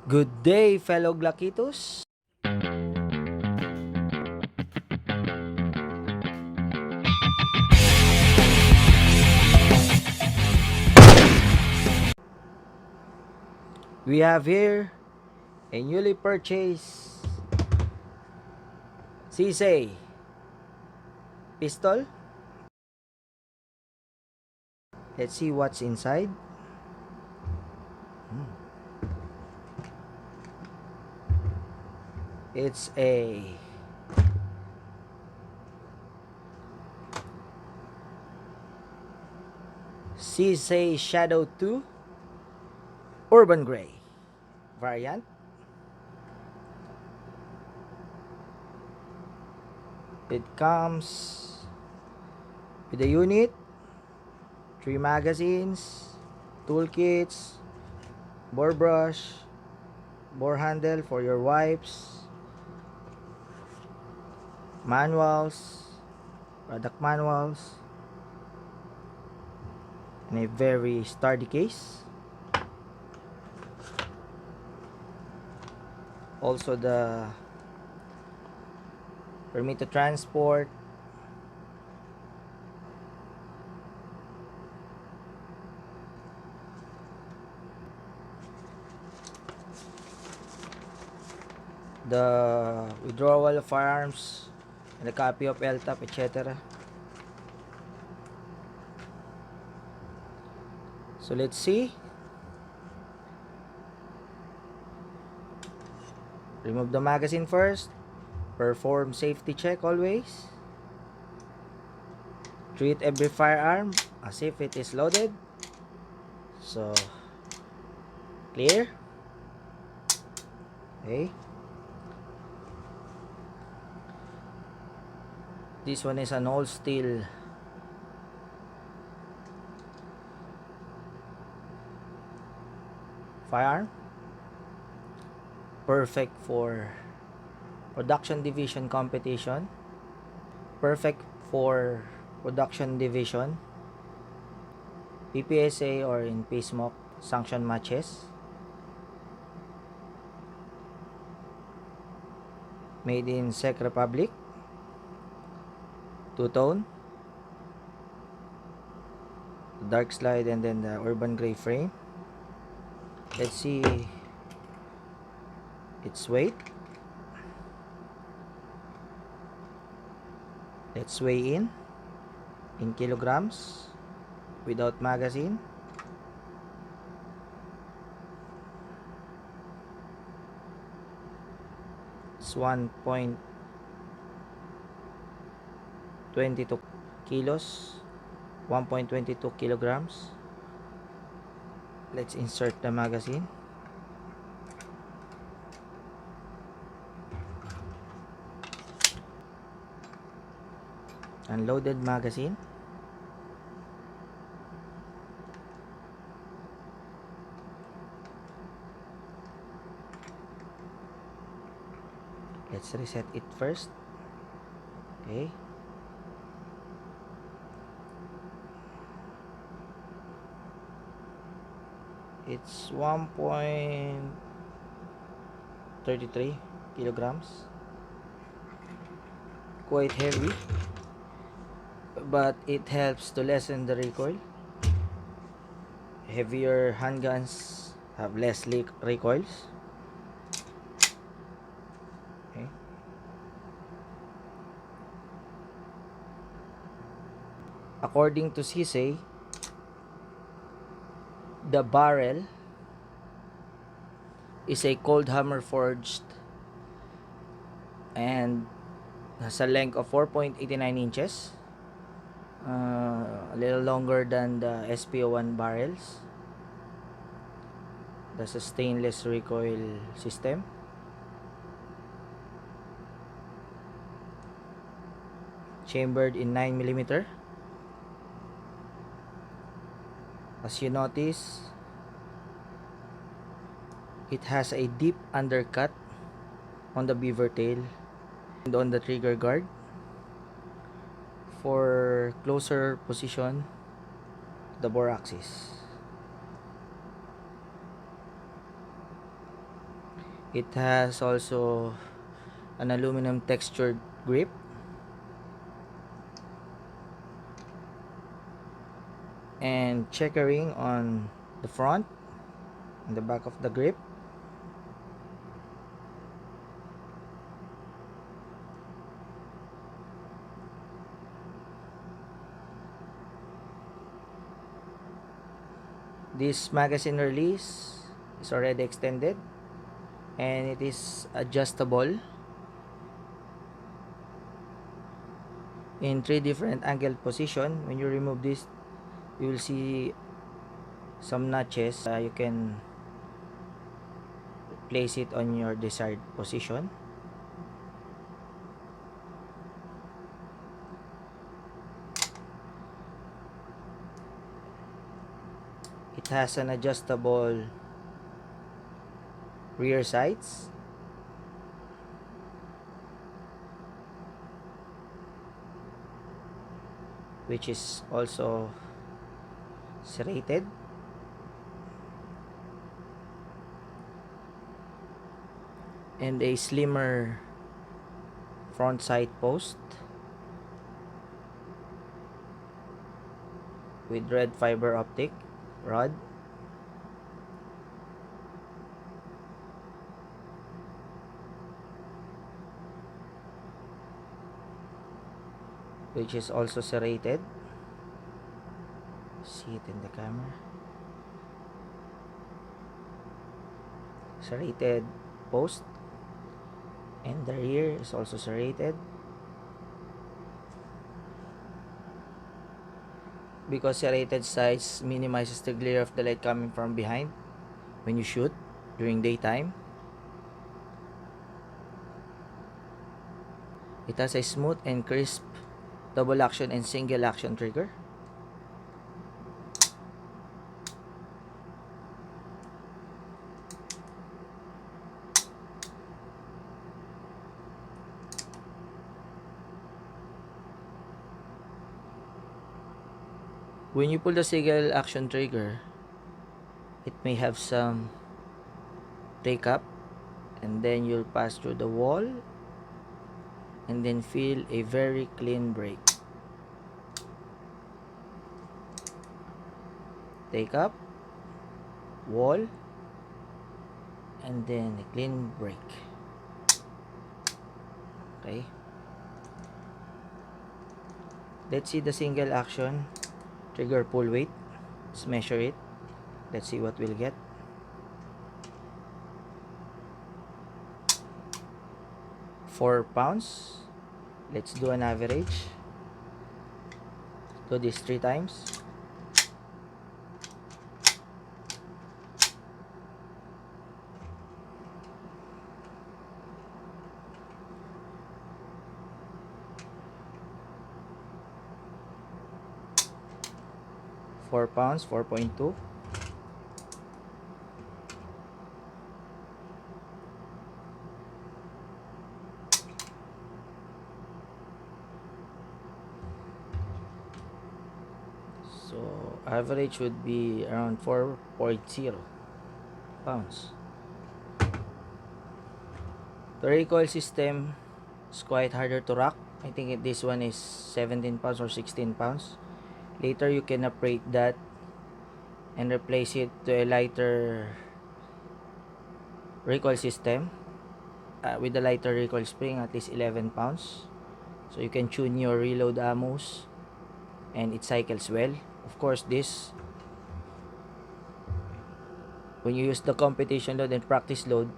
Good day, fellow Glakitos. We have here a newly purchased CSA pistol. Let's see what's inside. It's a CSA Shadow 2 Urban Gray variant. It comes with a unit, 3 magazines, toolkits, bore brush, bore handle for your wipes, manuals, product manuals, and a very sturdy case. Also the permit to transport, the withdrawal of firearms, and a copy of LTAP, etc. So let's see. Remove the magazine first. Perform safety check always. Treat every firearm as if it is loaded. So, clear. Okay. This one is an all steel firearm. Perfect for production division competition. Perfect for production division, PPSA, or in PSMOC sanction matches. Made in Czech Republic. Two-tone, dark slide, and then the urban gray frame. Let's see its weight. Let's weigh in kilograms without magazine. It's 1.22 kilos, 1.22 kilograms. Let's insert the magazine. Unloaded magazine. Let's reset it first. Okay. It's 1.33 kilograms. Quite heavy, but it helps to lessen the recoil. Heavier handguns have less recoils. Okay. According to CSA, the barrel is a cold hammer forged and has a length of 4.89 inches, a little longer than the SPO1 barrels. That's a stainless recoil system. Chambered in 9mm. As you notice, it has a deep undercut on the beaver tail and on the trigger guard for closer position the bore axis. It has also an aluminum textured grip, and checkering on the front and the back of the grip. This magazine release is already extended, and it is adjustable in 3 different angle position. When you remove this, you will see some notches. You can place it on your desired position. It has an adjustable rear sights, which is also serrated, and a slimmer front sight post with red fiber optic rod, which is also serrated. See it in the camera. Serrated post, and the rear is also serrated, because serrated sights minimizes the glare of the light coming from behind when you shoot during daytime. It has a smooth and crisp double action and single action trigger. When you pull the single action trigger, it may have some take up, and then you'll pass through the wall and then feel a very clean break. Take up, wall, and then a clean break. Okay, let's see the single action trigger pull weight. Let's measure it. Let's see what we'll get. 4 pounds. Let's do an average. Do this 3 times. £4, 4.2. So average would be around 4.0 pounds. The recoil system is quite harder to rock. I think this one is 17 pounds or 16 pounds. Later you can upgrade that and replace it to a lighter recoil system with a lighter recoil spring, at least 11 pounds. So you can tune your reload ammos and it cycles well. Of course, this, when you use the competition load and practice load,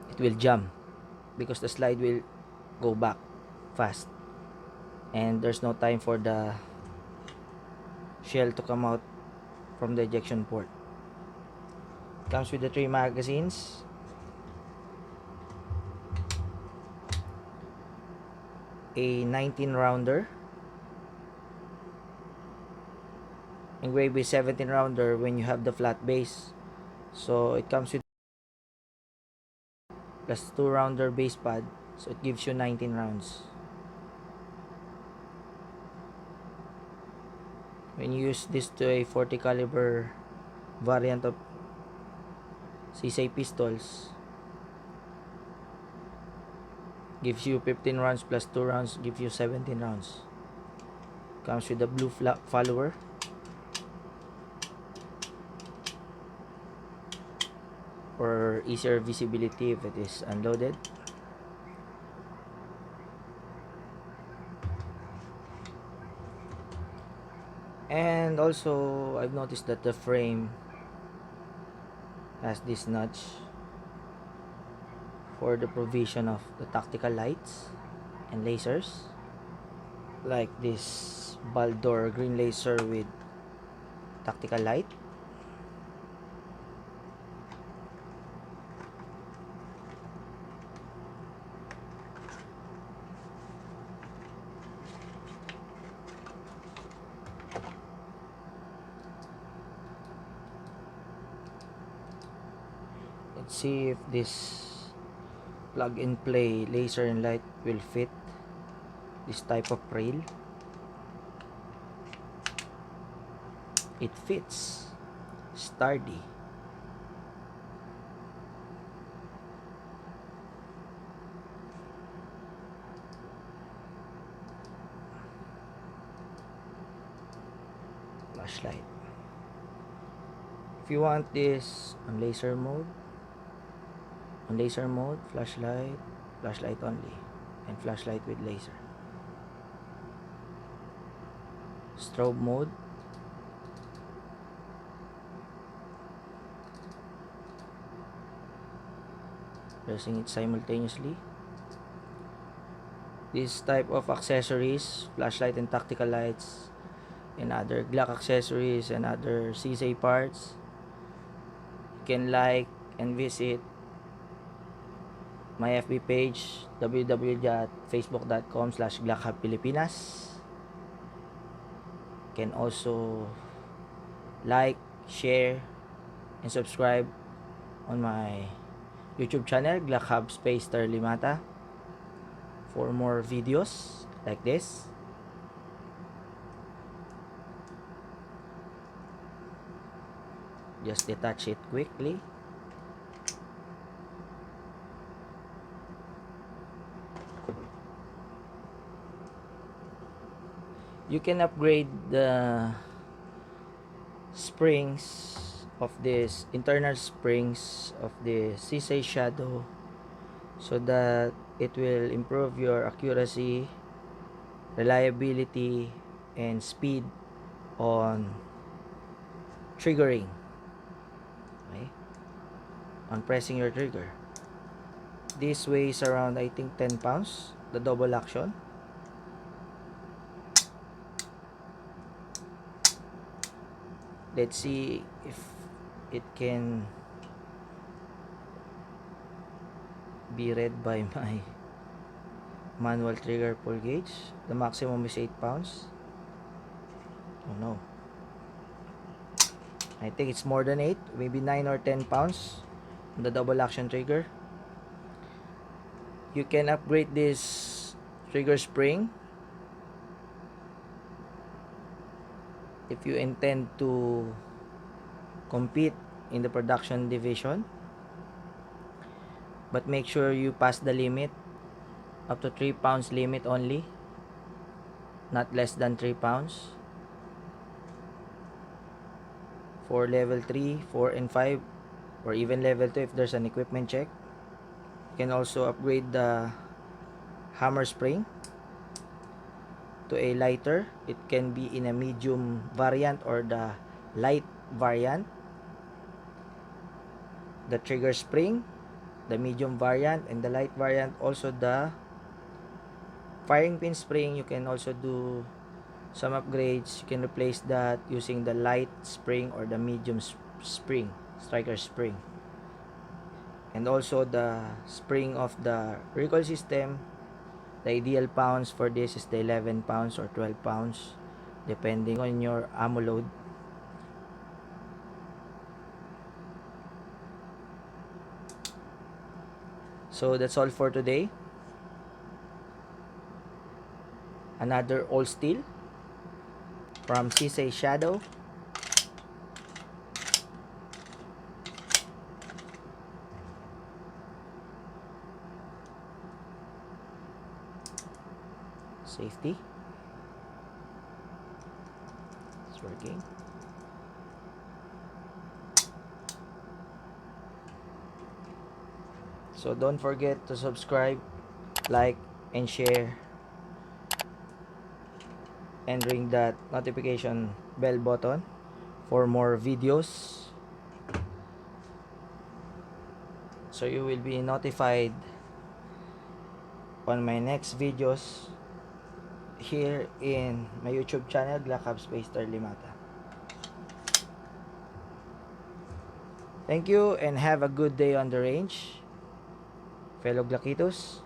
it will jam because the slide will go back fast and there's no time for the shell to come out from the ejection port. It comes with the 3 magazines, a 19 rounder, engraved with 17 rounder when you have the flat base. So it comes with plus 2 rounder base pad, so it gives you 19 rounds. When you use this to a 40 caliber variant of CSA pistols gives you 15 rounds plus 2 rounds gives you 17 rounds. Comes with a blue follower. For easier visibility if it is unloaded. And also I've noticed that the frame has this notch for the provision of the tactical lights and lasers, like this Baldor green laser with tactical light. Let's see if this plug and play laser and light will fit this type of rail. It fits. Sturdy. Flashlight. If you want this on laser mode, flashlight, flashlight only, and flashlight with laser. Strobe mode, pressing it simultaneously. This type of accessories, flashlight and tactical lights, and other Glock accessories and other CSA parts, you can like and visit my FB page, www.facebook.com/GlockHubPilipinas. You can also like, share, and subscribe on my YouTube channel, Glock Hub Space Terlimata, for more videos like this. Just detach it quickly. You can upgrade the springs of this internal springs of the CSA Shadow so that it will improve your accuracy, reliability, and speed on triggering, okay, on pressing your trigger. This weighs around, I think, 10 pounds, the double action. Let's see if it can be read by my manual trigger pull gauge. The maximum is 8 pounds. Oh no, I think it's more than 8, maybe 9 or 10 pounds on the double action trigger. You can upgrade this trigger spring if you intend to compete in the production division, but make sure you pass the limit, up to 3 pounds limit only, not less than 3 pounds for level 3, 4, and 5, or even level 2 if there's an equipment check. You can also upgrade the hammer spring to a lighter. It can be in a medium variant or the light variant. The trigger spring, the medium variant, and the light variant. Also the firing pin spring, you can also do some upgrades. You can replace that using the light spring or the medium spring, striker spring. And also the spring of the recoil system. The ideal pounds for this is the 11 pounds or 12 pounds depending on your ammo load. So that's all for today. Another all steel from CSA Shadow. Safety. It's working. So don't forget to subscribe, like, and share, and ring that notification bell button for more videos, so you will be notified on my next videos here in my YouTube channel, Glacab Space Limata. Thank you and have a good day on the range, fellow Glakitos.